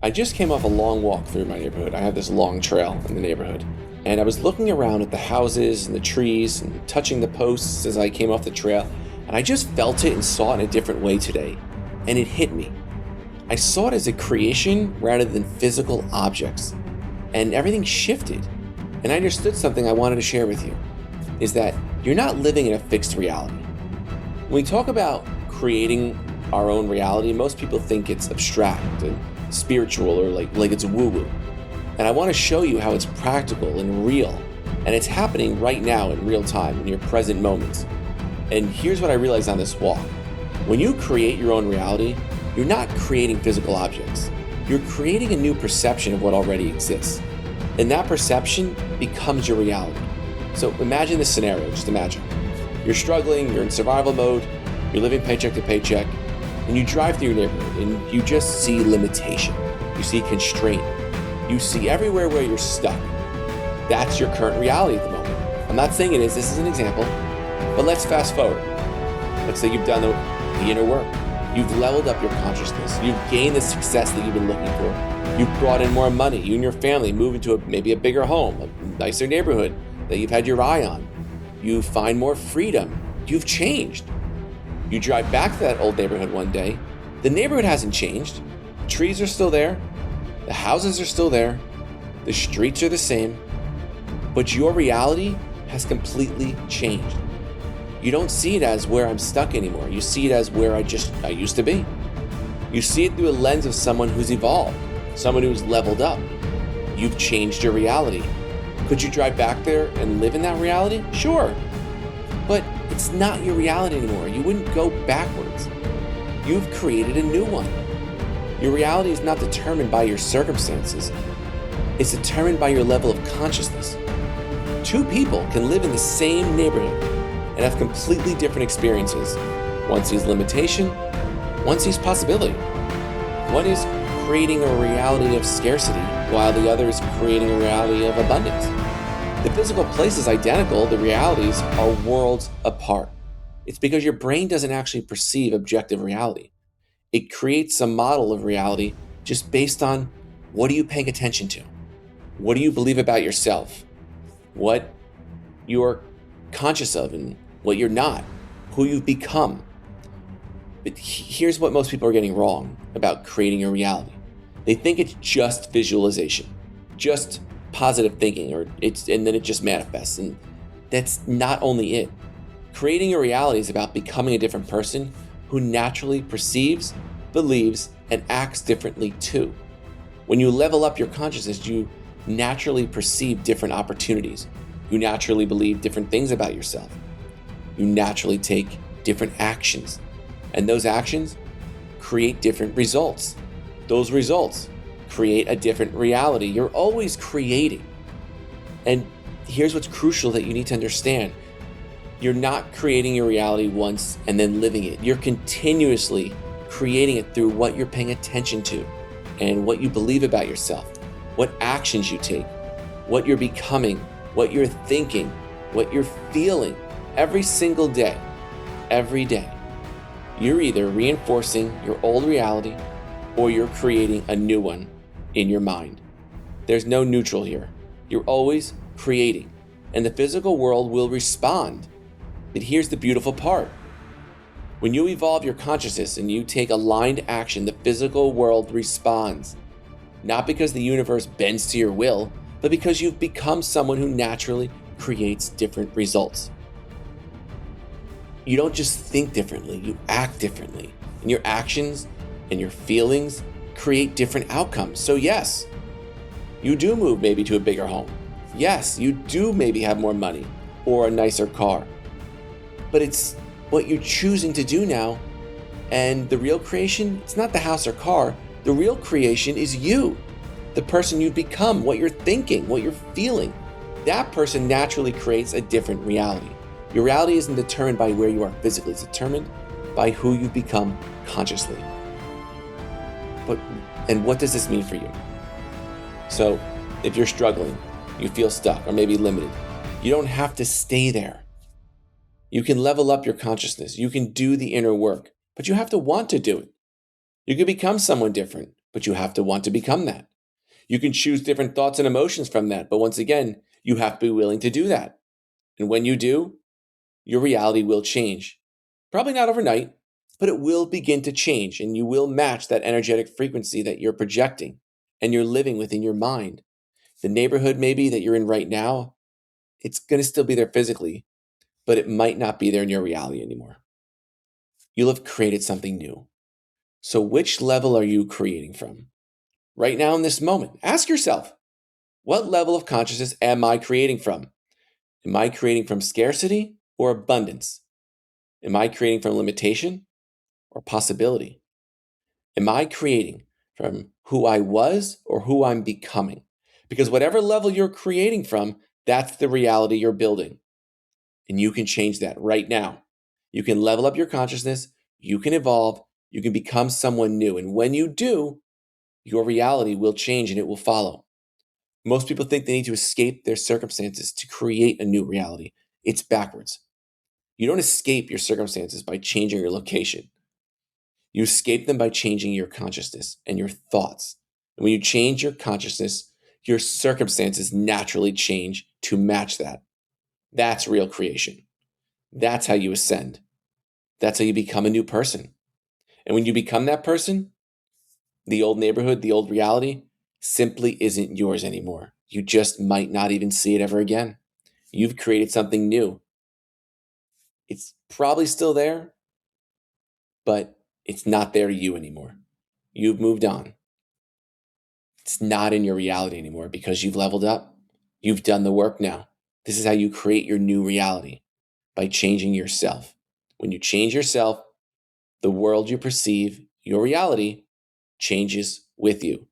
I just came off a long walk through my neighborhood. I have this long trail in the neighborhood. And I was looking around at the houses and the trees and touching the posts as I came off the trail. And I just felt it and saw it in a different way today. And it hit me. I saw it as a creation rather than physical objects. And everything shifted. And I understood something I wanted to share with you, is that you're not living in a fixed reality. When we talk about creating our own reality, most people think it's abstract and spiritual or like it's woo-woo. And I want to show you how it's practical and real. And it's happening right now in real time in your present moments. And here's what I realized on this walk. When you create your own reality, you're not creating physical objects. You're creating a new perception of what already exists. And that perception becomes your reality. So imagine this scenario, just imagine. You're struggling, you're in survival mode, you're living paycheck to paycheck, and you drive through your neighborhood and you just see limitation. You see constraint. You see everywhere where you're stuck. That's your current reality at the moment. I'm not saying it is, this is an example, but let's fast forward. Let's say you've done the inner work. You've leveled up your consciousness. You've gained the success that you've been looking for. You've brought in more money. You and your family move into maybe a bigger home, a nicer neighborhood that you've had your eye on. You find more freedom. You've changed. You drive back to that old neighborhood one day. The neighborhood hasn't changed. The trees are still there. The houses are still there. The streets are the same. But your reality has completely changed. You don't see it as where I'm stuck anymore. You see it as where I used to be. You see it through a lens of someone who's evolved, someone who's leveled up. You've changed your reality. Could you drive back there and live in that reality? Sure. But it's not your reality anymore. You wouldn't go backwards. You've created a new one. Your reality is not determined by your circumstances. It's determined by your level of consciousness. Two people can live in the same neighborhood and have completely different experiences. One sees limitation, one sees possibility. One is creating a reality of scarcity, while the other is creating a reality of abundance. The physical place is identical, the realities are worlds apart. It's because your brain doesn't actually perceive objective reality. It creates a model of reality just based on what are you paying attention to? What do you believe about yourself? What you're conscious of and what you're not, who you've become. But here's what most people are getting wrong about creating a reality. They think it's just visualization, just positive thinking, and then it just manifests. And that's not only it. Creating a reality is about becoming a different person who naturally perceives, believes, and acts differently too. When you level up your consciousness, you naturally perceive different opportunities. You naturally believe different things about yourself. You naturally take different actions. And those actions create different results. Those results create a different reality. You're always creating. And here's what's crucial that you need to understand. You're not creating your reality once and then living it. You're continuously creating it through what you're paying attention to and what you believe about yourself, what actions you take, what you're becoming, what you're thinking, what you're feeling every single day, every day. You're either reinforcing your old reality or you're creating a new one in your mind. There's no neutral here. You're always creating, and the physical world will respond. But here's the beautiful part. When you evolve your consciousness and you take aligned action, the physical world responds. Not because the universe bends to your will, but because you've become someone who naturally creates different results. You don't just think differently, you act differently. And your actions and your feelings create different outcomes. So yes, you do move maybe to a bigger home. Yes, you do maybe have more money or a nicer car. But it's what you're choosing to do now. And the real creation, it's not the house or car. The real creation is you, the person you've become, what you're thinking, what you're feeling. That person naturally creates a different reality. Your reality isn't determined by where you are physically, it's determined by who you've become consciously. And what does this mean for you? So, if you're struggling, you feel stuck or maybe limited, you don't have to stay there. You can level up your consciousness. You can do the inner work, but you have to want to do it. You can become someone different but you have to want to become that. You can choose different thoughts and emotions from that, but once again, you have to be willing to do that. And when you do, your reality will change. Probably not overnight, but it will begin to change, and you will match that energetic frequency that you're projecting and you're living within your mind. The neighborhood maybe that you're in right now, it's going to still be there physically, but it might not be there in your reality anymore. You'll have created something new. So which level are you creating from? Right now in this moment, ask yourself, what level of consciousness am I creating from? Am I creating from scarcity or abundance? Am I creating from limitation or possibility? Am I creating from who I was or who I'm becoming? Because whatever level you're creating from, that's the reality you're building. And you can change that right now. You can level up your consciousness, you can evolve, you can become someone new. And when you do, your reality will change and it will follow. Most people think they need to escape their circumstances to create a new reality. It's backwards. You don't escape your circumstances by changing your location. You escape them by changing your consciousness and your thoughts. And when you change your consciousness, your circumstances naturally change to match that. That's real creation. That's how you ascend. That's how you become a new person. And when you become that person, the old neighborhood, the old reality, simply isn't yours anymore. You just might not even see it ever again. You've created something new. It's probably still there, but it's not there to you anymore. You've moved on. It's not in your reality anymore because you've leveled up. You've done the work now. This is how you create your new reality, by changing yourself. When you change yourself, the world you perceive, your reality, changes with you.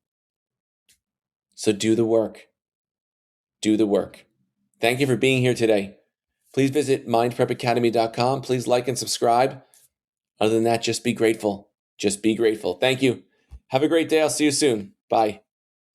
So do the work. Do the work. Thank you for being here today. Please visit mindprepacademy.com. Please like and subscribe. Other than that, just be grateful. Just be grateful. Thank you. Have a great day. I'll see you soon. Bye.